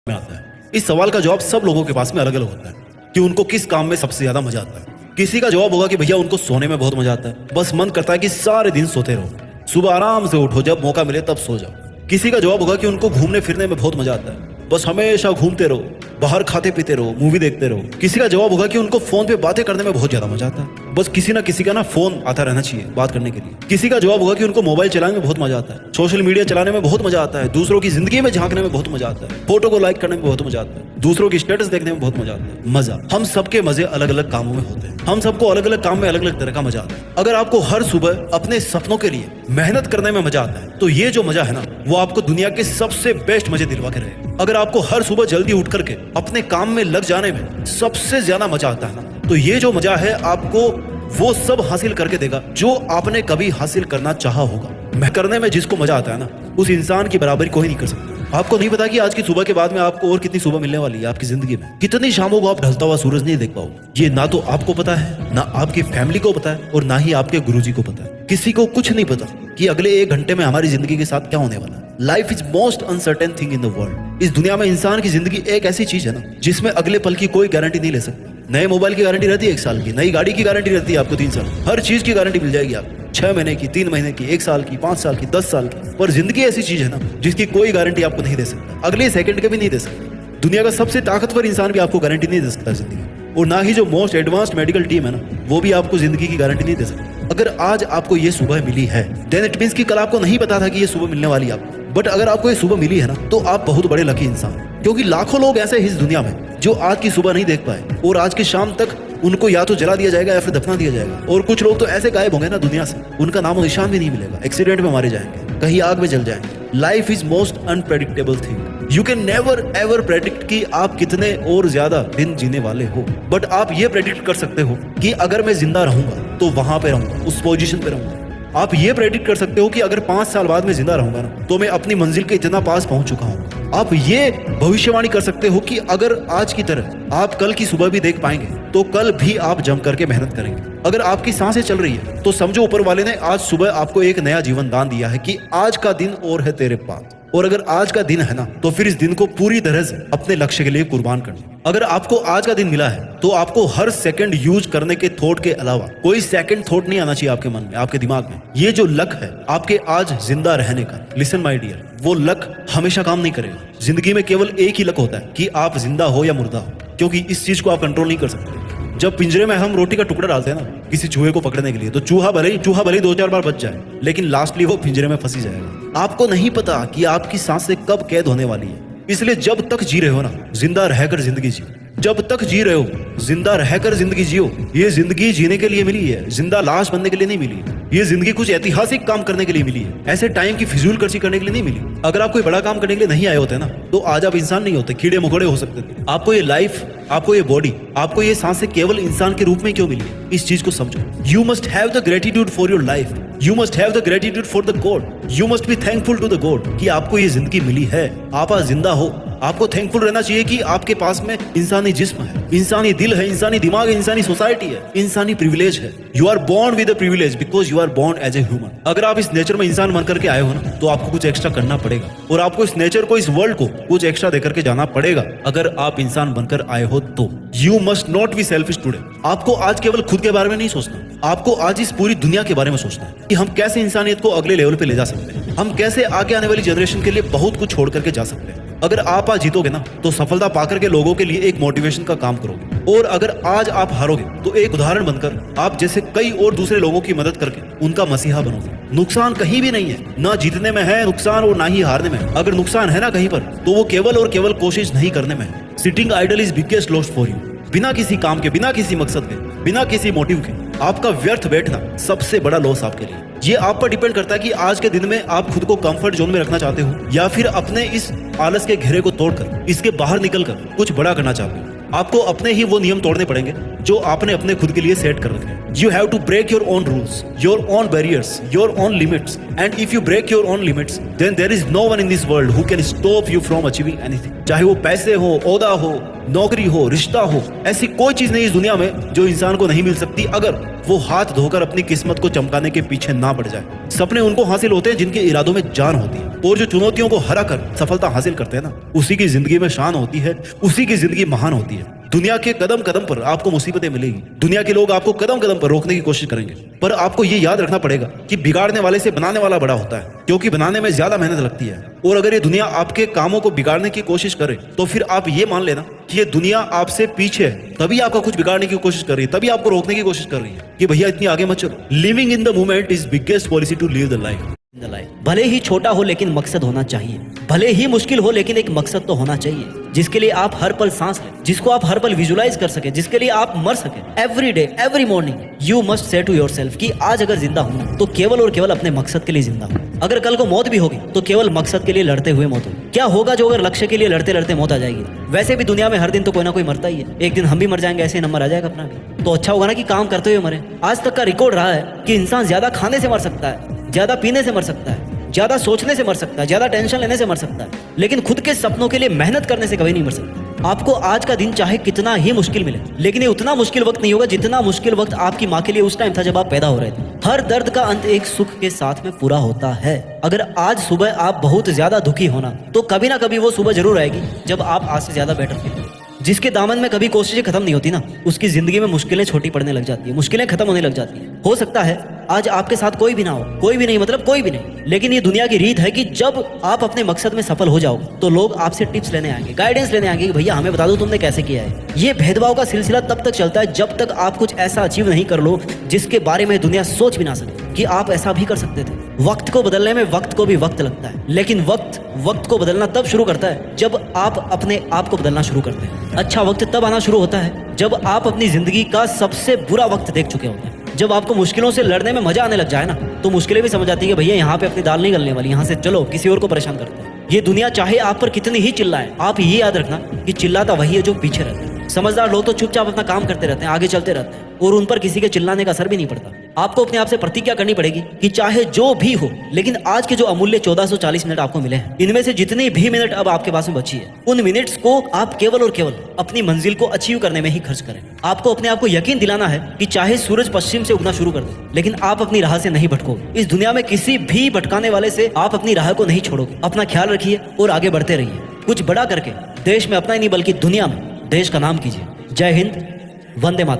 में आता है। इस सवाल का जवाब सब लोगों के पास में अलग अलग होता है कि उनको किस काम में सबसे ज्यादा मजा आता है। किसी का जवाब होगा कि भैया उनको सोने में बहुत मजा आता है, बस मन करता है कि सारे दिन सोते रहो, सुबह आराम से उठो, जब मौका मिले तब सो जाओ। किसी का जवाब होगा कि उनको घूमने फिरने में बहुत मजा आता है, बस हमेशा घूमते रहो, बाहर खाते पीते रहो, मूवी देखते रहो। किसी का जवाब होगा कि उनको फोन पे बातें करने में बहुत ज्यादा मजा आता है, बस किसी ना किसी का ना फोन आता रहना चाहिए बात करने के लिए। किसी का जवाब होगा कि उनको मोबाइल चलाने में बहुत मजा आता है, सोशल मीडिया चलाने में बहुत मजा आता है, दूसरों की जिंदगी में झांकने में बहुत मजा आता है, फोटो को लाइक करने में बहुत मजा आता है, दूसरों की स्टेटस देखने में बहुत मजा आता है। मजा हम सबके मजे अलग अलग कामों में होते हैं, हम सबको अलग अलग काम में अलग अलग तरह का मजा आता है। अगर आपको हर सुबह अपने सपनों के लिए मेहनत करने में मजा आता है तो ये जो मजा है ना वो आपको दुनिया के सबसे बेस्ट मजे दिलवा के रहे। अगर आपको हर सुबह जल्दी उठ करके अपने काम में लग जाने में सबसे ज्यादा मजा आता है ना तो ये जो मजा है आपको वो सब हासिल करके देगा जो आपने कभी हासिल करना चाहा होगा। मैं करने में जिसको मजा आता है ना उस इंसान की बराबरी कोई नहीं कर सकता। आपको नहीं पता कि आज की सुबह के बाद में आपको और कितनी सुबह मिलने वाली है आपकी जिंदगी में, कितनी शामों को आप ढलता हुआ सूरज नहीं देख पाओगे। ये ना तो आपको पता है, ना आपकी फैमिली को पता है और ना ही आपके गुरुजी को पता है। किसी को कुछ नहीं पता कि अगले 1 घंटे में हमारी जिंदगी के साथ क्या होने वाला है। Life is most uncertain thing in the world. इस दुनिया में इंसान की जिंदगी एक ऐसी चीज है ना जिसमें अगले पल की कोई गारंटी नहीं ले सकता। नए मोबाइल की गारंटी रहती है 1 साल की, नई गाड़ी की गारंटी रहती है आपको 3 साल, हर चीज की गारंटी मिल जाएगी आपको 6 महीने की, 3 महीने की, 1 साल की, 5 साल की, 10 साल की। पर जिंदगी ऐसी चीज है ना जिसकी कोई गारंटी आपको नहीं दे सकता, अगले सेकंड के भी नहीं दे सकता। दुनिया का सबसे ताकतवर इंसान भी आपको गारंटी नहीं दे सकता जिंदगी, और ना ही जो मोस्ट एडवांस्ड मेडिकल टीम है ना वो भी आपको जिंदगी की गारंटी नहीं दे सकती। अगर आज आपको ये सुबह मिली है देन इट मींस कि कल आपको नहीं पता था कि ये सुबह मिलने वाली है आपको। बट अगर आपको ये सुबह मिली है ना तो आप बहुत बड़े लकी इंसान, क्योंकि लाखों लोग ऐसे हैं इस दुनिया में जो आज की सुबह नहीं देख पाए और आज की शाम तक उनको या तो जला दिया जाएगा या फिर दफना दिया जाएगा। और कुछ लोग तो ऐसे गायब होंगे ना दुनिया से, उनका नामो निशान भी नहीं मिलेगा, एक्सीडेंट में मारे जाएंगे, कहीं आग में जल जाएंगे। Life is most unpredictable thing. You can never ever predict कि आप कितने और ज्यादा दिन जीने वाले हो, बट आप ये प्रेडिक्ट कर सकते हो कि अगर मैं जिंदा रहूंगा तो वहां पे रहूंगा, उस पोजीशन पे रहूंगा। आप ये प्रेडिक्ट कर सकते हो कि अगर 5 साल बाद में जिंदा रहूंगा ना तो मैं अपनी मंजिल के इतना पास पहुंच चुका हूं। आप ये भविष्यवाणी कर सकते हो कि अगर आज की तरह आप कल की सुबह भी देख पाएंगे तो कल भी आप जम करके मेहनत करेंगे। अगर आपकी सांसें चल रही है तो समझो ऊपर वाले ने आज सुबह आपको एक नया जीवन दान दिया है कि आज का दिन और है तेरे पास, और अगर आज का दिन है ना तो फिर इस दिन को पूरी तरह से अपने लक्ष्य के लिए कुर्बान करना। अगर आपको आज का दिन मिला है तो आपको हर सेकंड यूज करने के थॉट के अलावा कोई सेकंड थॉट नहीं आना चाहिए आपके मन में, आपके दिमाग में। ये जो लक है आपके आज जिंदा रहने का, लिसन माय डियर, वो लक हमेशा काम नहीं करेगा। जिंदगी में केवल एक ही लक होता है कि आप जिंदा हो या मुर्दा हो, क्योंकि इस चीज को आप कंट्रोल नहीं कर सकते। जब पिंजरे में हम रोटी का टुकड़ा डालते हैं ना किसी चूहे को पकड़ने के लिए तो चूहा भले ही 2-4 बार बच जाए लेकिन लास्टली वो पिंजरे में फंसी जाएगा। आपको नहीं पता कि आपकी सांसें कब कैद होने वाली है, इसलिए जब तक जी रहे हो ना जिंदा रहकर जिंदगी जियो। जब तक जी रहे हो जिंदा रहकर जिंदगी जियो। ये जिंदगी जीने के लिए मिली है, जिंदा लाश बनने के लिए नहीं मिली। ये जिंदगी कुछ ऐतिहासिक काम करने के लिए मिली है, ऐसे टाइम की फिजूल खर्ची करने के लिए नहीं मिली। अगर आप कोई बड़ा काम करने के लिए नहीं आए होते ना तो आज आप इंसान नहीं होते, कीड़े मकोड़े हो सकते थे। आपको ये लाइफ, आपको ये बॉडी, आपको ये सांसें केवल इंसान के रूप में क्यों मिली है, इस चीज को समझो। You must have the gratitude for your life, you must have the gratitude for the God, you must be thankful to the God कि आपको ये जिंदगी मिली है, आप आज जिंदा हो। आपको थैंकफुल रहना चाहिए कि आपके पास में इंसानी जिस्म है, इंसानी दिल है, इंसानी दिमाग है, इंसानी सोसाइटी है, इंसानी प्रिविलेज है। You are born with a privilege because you are born as a human. अगर आप इस नेचर में इंसान बन करके आए हो ना तो आपको कुछ एक्स्ट्रा करना पड़ेगा और आपको इस नेचर को, इस वर्ल्ड को कुछ एक्स्ट्रा देकर के जाना पड़ेगा अगर आप इंसान बनकर आए हो तो। You must not be selfish today. आपको आज केवल खुद के बारे में नहीं सोचना, आपको आज इस पूरी दुनिया के बारे में सोचना है कि हम कैसे इंसानियत को अगले लेवल पे ले जा सकते हैं, हम कैसे आगे आने वाली जनरेशन के लिए बहुत कुछ छोड़ करके जा सकते हैं। अगर आप आज जीतोगे ना तो सफलता पाकर के लोगों के लिए एक मोटिवेशन का काम करोगे, और अगर आज आप हारोगे तो एक उदाहरण बनकर आप जैसे कई और दूसरे लोगों की मदद करके उनका मसीहा बनोगे। नुकसान कहीं भी नहीं है, ना जीतने में है नुकसान और ना ही हारने में है। अगर नुकसान है ना कहीं पर तो वो केवल और केवल कोशिश नहीं करने में है। Sitting idle is biggest loss for you. बिना किसी काम के, बिना किसी मकसद के, बिना किसी मोटिव के आपका व्यर्थ बैठना सबसे बड़ा लॉस आपके लिए। ये आप पर डिपेंड करता है कि आज के दिन में आप खुद को कंफर्ट जोन में रखना चाहते हो या फिर अपने इस आलस के घेरे को तोड़कर, इसके बाहर निकलकर कुछ बड़ा करना चाहते हो। आपको अपने ही वो नियम तोड़ने पड़ेंगे जो आपने अपने खुद के लिए सेट कर रखे हैं। You have to break your own rules, your own barriers, your own limits. And if you break your own limits, then there is no one in this world who can stop you from achieving anything. चाहे वो पैसे हो, ओहदा हो, नौकरी हो, रिश्ता हो, ऐसी कोई चीज नहीं इस दुनिया में जो इंसान को नहीं मिल सकती अगर वो हाथ धोकर अपनी किस्मत को चमकाने के पीछे ना पड़ जाए। सपने उनको हासिल होते हैं जिनके इरादों में जान होती है, और जो चुनौतियों को हरा कर सफलता हासिल करते हैं ना, उसी की जिंदगी में शान होती है, उसी की जिंदगी महान होती है। दुनिया के कदम कदम पर आपको मुसीबतें मिलेगी, दुनिया के लोग आपको कदम कदम पर रोकने की कोशिश करेंगे, पर आपको ये याद रखना पड़ेगा कि बिगाड़ने वाले से बनाने वाला बड़ा होता है, क्योंकि बनाने में ज्यादा मेहनत लगती है। और अगर ये दुनिया आपके कामों को बिगाड़ने की कोशिश करे तो फिर आप ये मान लेना कि ये दुनिया आपसे पीछे है, तभी आपका कुछ बिगाड़ने की कोशिश कर रही है, तभी आपको रोकने की कोशिश कर रही है कि भैया इतनी आगे मत चलो। Living in the moment is biggest policy to live the life. भले ही छोटा हो लेकिन मकसद होना चाहिए, भले ही मुश्किल हो लेकिन एक मकसद तो होना चाहिए जिसके लिए आप हर पल सांस लें, जिसको आप हर पल विजुलाइज कर सके, जिसके लिए आप मर सके। Every day every morning you must say to yourself कि आज अगर जिंदा हूं तो केवल और केवल अपने मकसद के लिए जिंदा हूं। अगर कल को मौत भी होगी तो केवल मकसद के लिए लड़ते हुए मौत होगी। क्या होगा जो अगर लक्ष्य के लिए लड़ते लड़ते मौत आ जाएगी? वैसे भी दुनिया में हर दिन तो कोई ना कोई मरता ही है, एक दिन हम भी मर जाएंगे, ऐसे नंबर आ जाएगा अपना भी। तो अच्छा होगा ना कि काम करते हुए मरे। आज तक का रिकॉर्ड रहा है कि इंसान ज्यादा खाने से मर सकता है, ज्यादा पीने से मर सकता है, ज्यादा सोचने से मर सकता है, ज्यादा टेंशन लेने से मर सकता है, लेकिन खुद के सपनों के लिए मेहनत करने से कभी नहीं मर सकता। आपको आज का दिन चाहे कितना ही मुश्किल मिले, लेकिन ये उतना मुश्किल वक्त नहीं होगा जितना मुश्किल वक्त आपकी माँ के लिए उस टाइम था जब आप पैदा हो रहे थे। हर दर्द का अंत एक सुख के साथ में पूरा होता है। अगर आज सुबह आप बहुत ज्यादा दुखी होना तो कभी ना कभी वो सुबह जरूर आएगी जब आप आज से ज्यादा बेटर फील करें। जिसके दामन में कभी कोशिशें खत्म नहीं होती ना, उसकी जिंदगी में मुश्किलें छोटी पड़ने लग जाती है, मुश्किलें खत्म होने लग जाती है। हो सकता है आज आपके साथ कोई भी ना हो, कोई भी नहीं मतलब कोई भी नहीं, लेकिन ये दुनिया की रीत है कि जब आप अपने मकसद में सफल हो जाओ तो लोग आपसे टिप्स लेने आएंगे, गाइडेंस लेने आएंगे कि भैया हमें बता दो तुमने कैसे किया है। ये भेदभाव का सिलसिला तब तक चलता है जब तक आप कुछ ऐसा अचीव नहीं कर लो जिसके बारे में दुनिया सोच भी ना सके कि आप ऐसा भी कर सकते थे। वक्त को बदलने में वक्त को भी वक्त लगता है, लेकिन वक्त को बदलना तब शुरू करता है जब आप अपने आप को बदलना शुरू करते हैं। अच्छा वक्त तब आना शुरू होता है जब आप अपनी जिंदगी का सबसे बुरा वक्त देख चुके होते हैं। जब आपको मुश्किलों से लड़ने में मजा आने लग जाए ना, तो मुश्किलें भी समझ आती है कि भैया यहाँ पे अपनी दाल नहीं गलने वाली, यहाँ से चलो किसी और को परेशान करते हैं। ये दुनिया चाहे आप पर कितनी ही चिल्लाए, आप ये याद रखना कि चिल्लाता वही है जो पीछे रहता है। समझदार लोग तो चुपचाप अपना काम करते रहते हैं, आगे चलते रहते हैं, और उन पर किसी के चिल्लाने का असर भी नहीं पड़ता। आपको अपने आप से प्रतिज्ञा करनी पड़ेगी कि चाहे जो भी हो, लेकिन आज के जो अमूल्य 1440 मिनट आपको मिले हैं, इनमें से जितनी भी मिनट अब आपके पास में बची है, उन मिनट्स को आप केवल और केवल अपनी मंजिल को अचीव करने में ही खर्च करें। आपको अपने आप को यकीन दिलाना है कि चाहे सूरज पश्चिम से उगना शुरू कर दे, लेकिन आप अपनी राह से नहीं भटकोगे। इस दुनिया में किसी भी भटकाने वाले से आप अपनी राह को नहीं छोड़ोगे। अपना ख्याल रखिए और आगे बढ़ते रहिए। कुछ बड़ा करके देश में अपना ही नहीं बल्कि दुनिया में देश का नाम कीजिए। जय हिंद, वंदे मातरम।